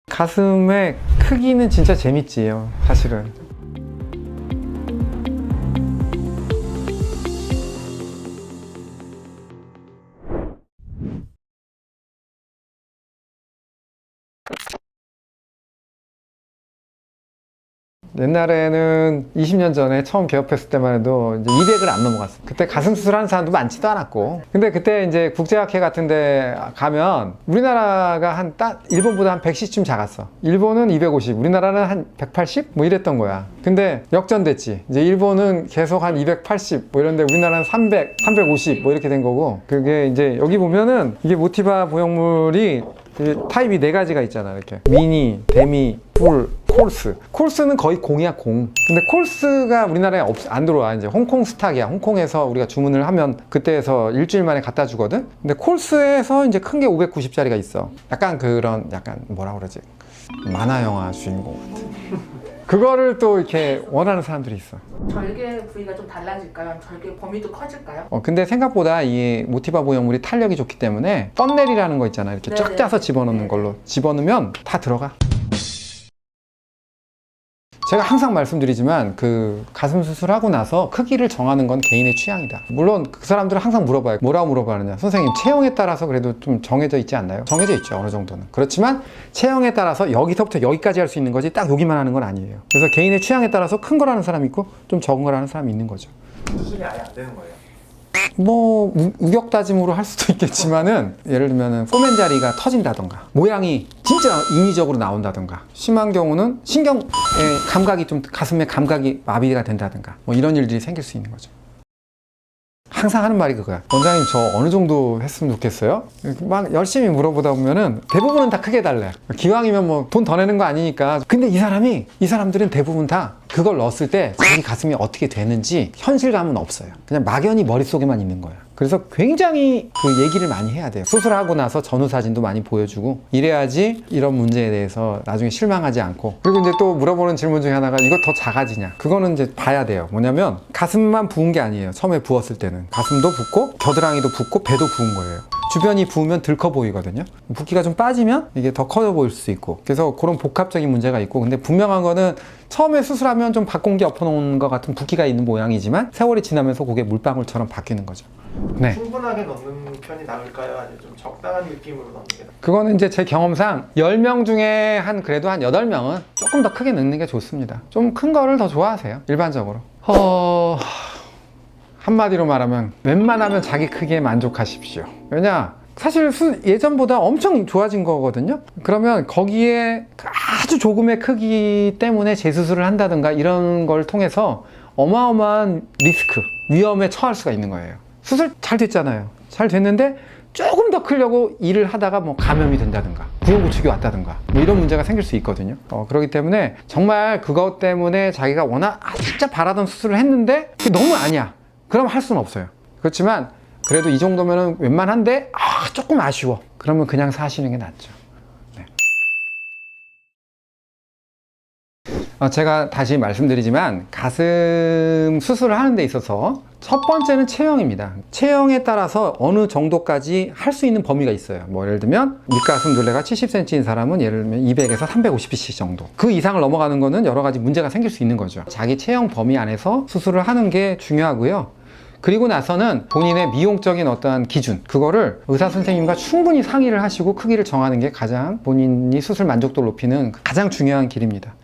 가슴의 크기는 진짜 재밌지요, 사실은. 옛날에는 20년 전에 처음 개업했을 때만 해도 이제 200을 안 넘어갔어. 그때 가슴 수술하는 사람도 많지도 않았고. 근데 그때 이제 국제학회 같은 데 가면 우리나라가 일본보다 한 110쯤 작았어. 일본은 250, 우리나라는 한 180? 뭐 이랬던 거야. 근데 역전됐지. 이제 일본은 계속 한 280, 뭐 이런데 우리나라는 300, 350 뭐 이렇게 된 거고. 그게 이제 여기 보면은 이게 모티바 보형물이 타입이 4가지가 있잖아. 이렇게 미니, 데미, 풀, 콜스. 콜스는 거의 공이야, 공. 근데 콜스가 우리나라에 안 들어와. 이제 홍콩 스탁이야. 홍콩에서 우리가 주문을 하면 그때에서 일주일 만에 갖다 주거든. 근데 콜스에서 이제 큰 게 590짜리가 있어. 약간 뭐라 그러지? 만화 영화 주인공 같은. 그거를 또 이렇게 원하는 사람들이 있어. 절개 부위가 좀 달라질까요? 절개 범위도 커질까요? 근데 생각보다 이 모티바 보형물이 탄력이 좋기 때문에 썸넬이라는 거 있잖아. 이렇게 쫙 짜서 집어넣는 걸로 집어넣으면 다 들어가. 제가 항상 말씀드리지만 그 가슴 수술하고 나서 크기를 정하는 건 개인의 취향이다. 물론 그 사람들은 항상 물어봐요. 뭐라고 물어봐느냐. 선생님, 체형에 따라서 그래도 좀 정해져 있지 않나요? 정해져 있죠, 어느 정도는. 그렇지만 체형에 따라서 여기서부터 여기까지 할 수 있는 거지 딱 여기만 하는 건 아니에요. 그래서 개인의 취향에 따라서 큰 거라는 사람이 있고 좀 적은 거라는 사람이 있는 거죠. 수술이 아예 안 되는 거예요? 뭐 우격다짐으로 할 수도 있겠지만은 예를 들면은 포맨 자리가 터진다던가 모양이 진짜 인위적으로 나온다던가 심한 경우는 신경의 감각이 좀 가슴의 감각이 마비가 된다던가 뭐 이런 일들이 생길 수 있는 거죠. 항상 하는 말이 그거야. 원장님, 저 어느 정도 했으면 좋겠어요? 막 열심히 물어보다 보면은 대부분은 다 크게 달래. 기왕이면 뭐 돈 더 내는 거 아니니까. 근데 이 사람들은 대부분 다 그걸 넣었을 때 자기 가슴이 어떻게 되는지 현실감은 없어요. 그냥 막연히 머릿속에만 있는 거야. 그래서 굉장히 그 얘기를 많이 해야 돼요. 수술하고 나서 전후 사진도 많이 보여주고 이래야지 이런 문제에 대해서 나중에 실망하지 않고. 그리고 이제 또 물어보는 질문 중에 하나가 이거 더 작아지냐? 그거는 이제 봐야 돼요. 뭐냐면 가슴만 부은 게 아니에요. 처음에 부었을 때는 가슴도 붓고 겨드랑이도 붓고 배도 부은 거예요. 주변이 부으면 들커 보이거든요. 붓기가 좀 빠지면 이게 더 커져 보일 수 있고. 그래서 그런 복합적인 문제가 있고. 근데 분명한 거는 처음에 수술하면 좀 박공기 엎어놓은 것 같은 붓기가 있는 모양이지만 세월이 지나면서 그게 물방울처럼 바뀌는 거죠. 네. 충분하게 넣는 편이 나을까요? 아니면 좀 적당한 느낌으로 넣는 게 나을까요? 그거는 이제 제 경험상 10명 중에 그래도 한 8명은 조금 더 크게 넣는 게 좋습니다. 좀 큰 거를 더 좋아하세요, 일반적으로. 한마디로 말하면 웬만하면 자기 크기에 만족하십시오. 왜냐? 사실 예전보다 엄청 좋아진 거거든요. 그러면 거기에 아주 조금의 크기 때문에 재수술을 한다든가 이런 걸 통해서 어마어마한 리스크, 위험에 처할 수가 있는 거예요. 수술 잘 됐잖아요. 잘 됐는데 조금 더 크려고 일을 하다가 뭐 감염이 된다든가 구연구축이 왔다든가 뭐 이런 문제가 생길 수 있거든요. 그렇기 때문에 정말 그것 때문에 자기가 워낙 진짜 바라던 수술을 했는데 그게 너무 아니야. 그럼 할 수는 없어요. 그렇지만 그래도 이 정도면은 웬만한데 조금 아쉬워. 그러면 그냥 사시는 게 낫죠. 네. 제가 다시 말씀드리지만 가슴 수술을 하는 데 있어서 첫 번째는 체형입니다. 체형에 따라서 어느 정도까지 할 수 있는 범위가 있어요. 뭐 예를 들면 밑가슴 둘레가 70cm인 사람은 예를 들면 200에서 350cc 정도. 그 이상을 넘어가는 거는 여러 가지 문제가 생길 수 있는 거죠. 자기 체형 범위 안에서 수술을 하는 게 중요하고요. 그리고 나서는 본인의 미용적인 어떠한 기준, 그거를 의사 선생님과 충분히 상의를 하시고 크기를 정하는 게 가장 본인이 수술 만족도를 높이는 가장 중요한 길입니다.